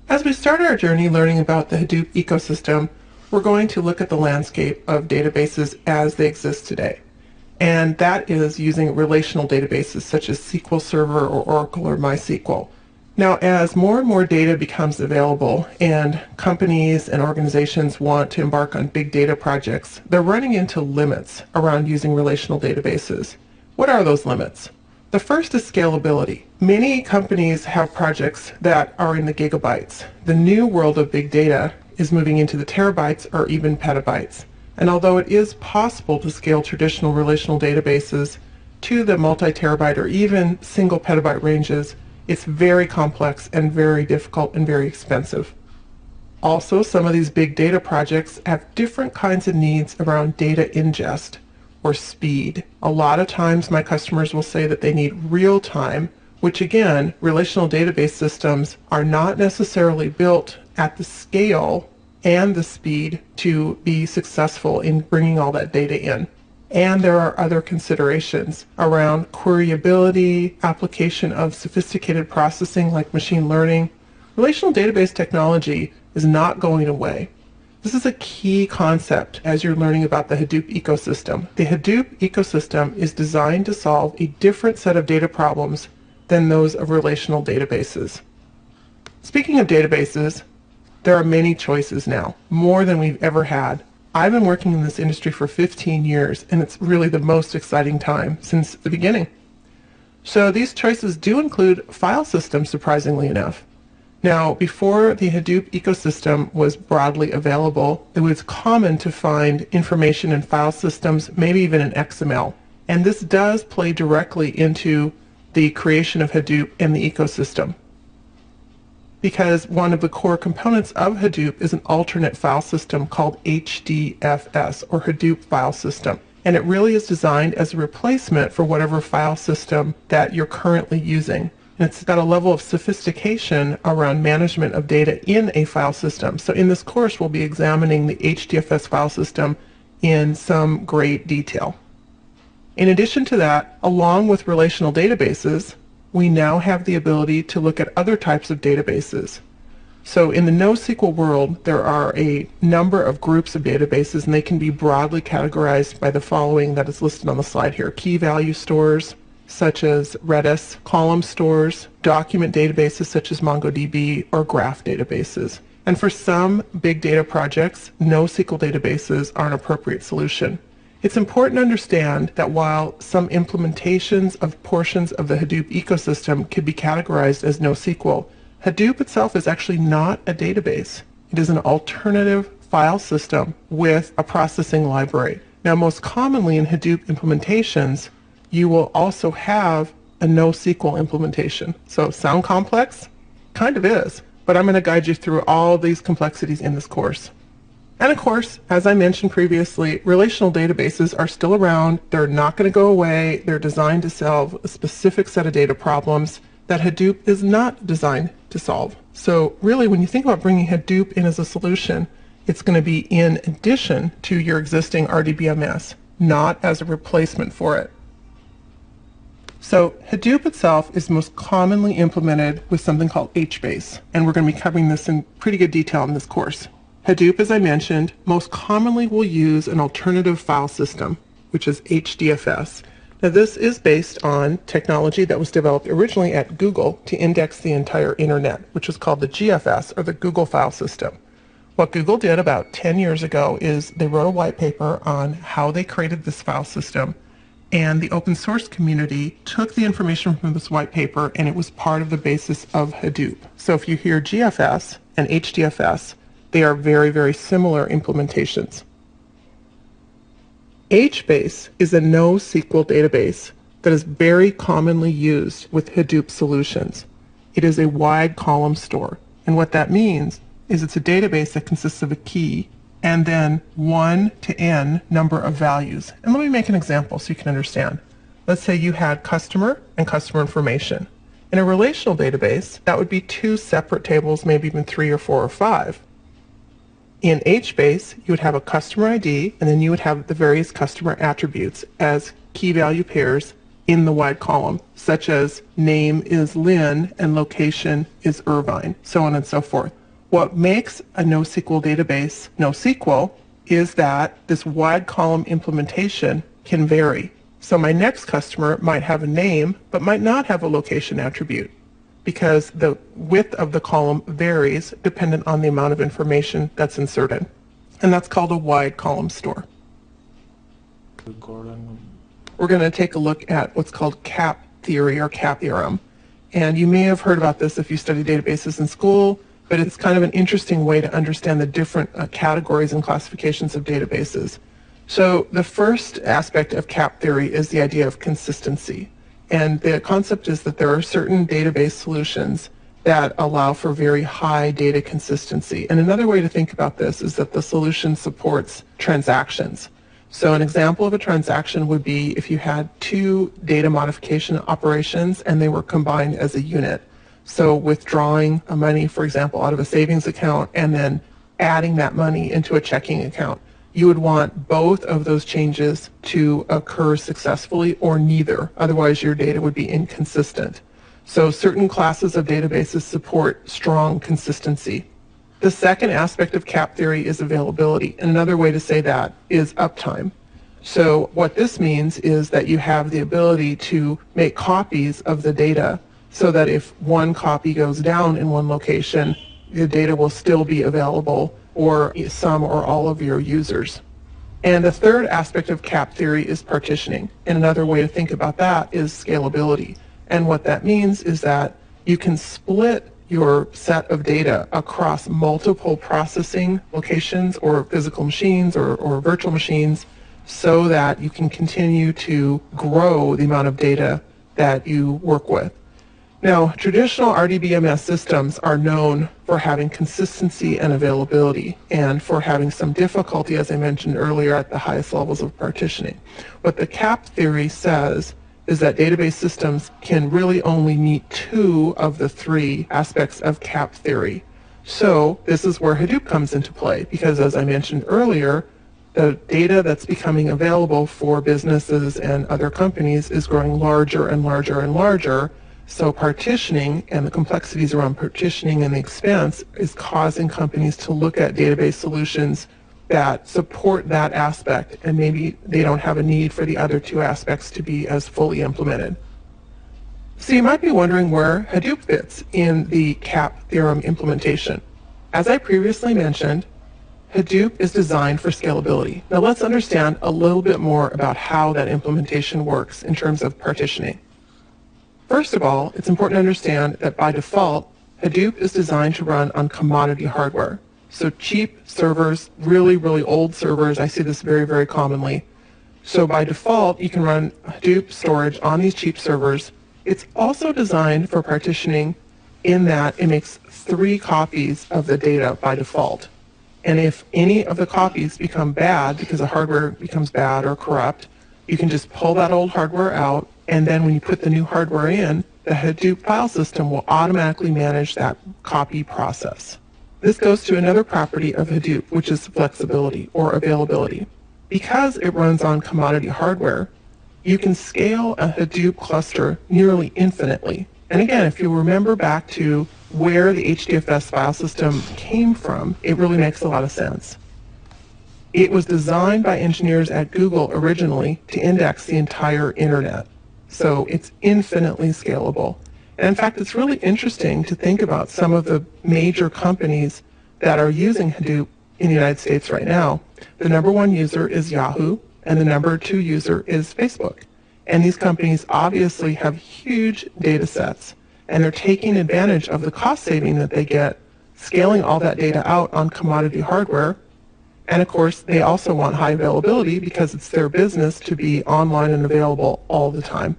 As we start our journey learning about the Hadoop ecosystem, we're going to look at the landscape of databases as they exist today. And that is using relational databases such as SQL Server or Oracle or MySQL. Now, as more and more data becomes available and companies and organizations want to embark on big data projects, they're running into limits around using relational databases. What are those limits? The first is scalability. Many companies have projects that are in the gigabytes. The new world of big data is moving into the terabytes or even petabytes. And although it is possible to scale traditional relational databases to the multi-terabyte or even single petabyte ranges, it's very complex and very difficult and very expensive. Also, some of these big data projects have different kinds of needs around data ingest or speed. A lot of times my customers will say that they need real time, which again, relational database systems are not necessarily built at the scale and the speed to be successful in bringing all that data in. And there are other considerations around queryability, application of sophisticated processing like machine learning. Relational database technology is not going away. This is a key concept as you're learning about the Hadoop ecosystem. The Hadoop ecosystem is designed to solve a different set of data problems than those of relational databases. Speaking of databases, there are many choices now, more than we've ever had. I've been working in this industry for 15 years, and it's really the most exciting time since the beginning. So these choices do include file systems, surprisingly enough. Now, before the Hadoop ecosystem was broadly available, it was common to find information in file systems, maybe even in XML. And this does play directly into the creation of Hadoop and the ecosystem, because one of the core components of Hadoop is an alternate file system called HDFS, or Hadoop File System. And it really is designed as a replacement for whatever file system that you're currently using. And it's got a level of sophistication around management of data in a file system. So in this course, we'll be examining the HDFS file system in some great detail. In addition to that, along with relational databases, we now have the ability to look at other types of databases. So in the NoSQL world, there are a number of groups of databases, and they can be broadly categorized by the following that is listed on the slide here: key value stores, such as Redis, column stores, document databases such as MongoDB, or graph databases. And for some big data projects, NoSQL databases are an appropriate solution. It's important to understand that while some implementations of portions of the Hadoop ecosystem could be categorized as NoSQL, Hadoop itself is actually not a database. It is an alternative file system with a processing library. Now, most commonly in Hadoop implementations, you will also have a NoSQL implementation. So sound complex? Kind of is, but I'm going to guide you through all these complexities in this course. And of course, as I mentioned previously, relational databases are still around. They're not going to go away. They're designed to solve a specific set of data problems that Hadoop is not designed to solve. So really, when you think about bringing Hadoop in as a solution, it's going to be in addition to your existing RDBMS, not as a replacement for it. So Hadoop itself is most commonly implemented with something called HBase, and we're going to be covering this in pretty good detail in this course. Hadoop, as I mentioned, most commonly will use an alternative file system, which is HDFS. Now this is based on technology that was developed originally at Google to index the entire internet, which is called the GFS, or the Google File System. What Google did about 10 years ago is they wrote a white paper on how they created this file system, and the open source community took the information from this white paper, and it was part of the basis of Hadoop. So if you hear GFS and HDFS, they are very, very similar implementations. HBase is a NoSQL database that is very commonly used with Hadoop solutions. It is a wide column store, and what that means is it's a database that consists of a key and then 1 to n number of values. And let me make an example so you can understand. Let's say you had customer and customer information. In a relational database, that would be 2 separate tables, maybe even 3 or 4 or 5. In HBase, you would have a customer ID, and then you would have the various customer attributes as key value pairs in the wide column, such as name is Lynn and location is Irvine, so on and so forth. What makes a NoSQL database NoSQL is that this wide column implementation can vary. So my next customer might have a name, but might not have a location attribute, because the width of the column varies dependent on the amount of information that's inserted. And that's called a wide column store. We're going to take a look at what's called CAP theory or CAP theorem. And you may have heard about this if you study databases in school, but it's kind of an interesting way to understand the different categories and classifications of databases. So the first aspect of CAP theory is the idea of consistency. And the concept is that there are certain database solutions that allow for very high data consistency. And another way to think about this is that the solution supports transactions. So an example of a transaction would be if you had two data modification operations and they were combined as a unit. So withdrawing money, for example, out of a savings account and then adding that money into a checking account. You would want both of those changes to occur successfully or neither. Otherwise, your data would be inconsistent. So certain classes of databases support strong consistency. The second aspect of CAP theory is availability. And another way to say that is uptime. So what this means is that you have the ability to make copies of the data so that if one copy goes down in one location, the data will still be available for some or all of your users. And the third aspect of CAP theory is partitioning. And another way to think about that is scalability. And what that means is that you can split your set of data across multiple processing locations or physical machines or virtual machines so that you can continue to grow the amount of data that you work with. Now, traditional RDBMS systems are known for having consistency and availability and for having some difficulty, as I mentioned earlier, at the highest levels of partitioning. What the CAP theory says is that database systems can really only meet two of the three aspects of CAP theory. So this is where Hadoop comes into play, because as I mentioned earlier, the data that's becoming available for businesses and other companies is growing larger and larger and larger. So partitioning and the complexities around partitioning and the expense is causing companies to look at database solutions that support that aspect, and maybe they don't have a need for the other two aspects to be as fully implemented. So you might be wondering where Hadoop fits in the CAP theorem implementation. As I previously mentioned, Hadoop is designed for scalability. Now let's understand a little bit more about how that implementation works in terms of partitioning. First of all, it's important to understand that by default, Hadoop is designed to run on commodity hardware. So cheap servers, really, really old servers, I see this very, very commonly. So by default, you can run Hadoop storage on these cheap servers. It's also designed for partitioning in that it makes 3 copies of the data by default. And if any of the copies become bad because the hardware becomes bad or corrupt, you can just pull that old hardware out, and then when you put the new hardware in, the Hadoop file system will automatically manage that copy process. This goes to another property of Hadoop, which is flexibility or availability. Because it runs on commodity hardware, you can scale a Hadoop cluster nearly infinitely. And again, if you remember back to where the HDFS file system came from, it really makes a lot of sense. It was designed by engineers at Google originally to index the entire internet. So it's infinitely scalable. And in fact, it's really interesting to think about some of the major companies that are using Hadoop in the United States right now. The number 1 user is Yahoo, and the number 2 user is Facebook. And these companies obviously have huge data sets, and they're taking advantage of the cost saving that they get scaling all that data out on commodity hardware. And of course, they also want high availability because it's their business to be online and available all the time.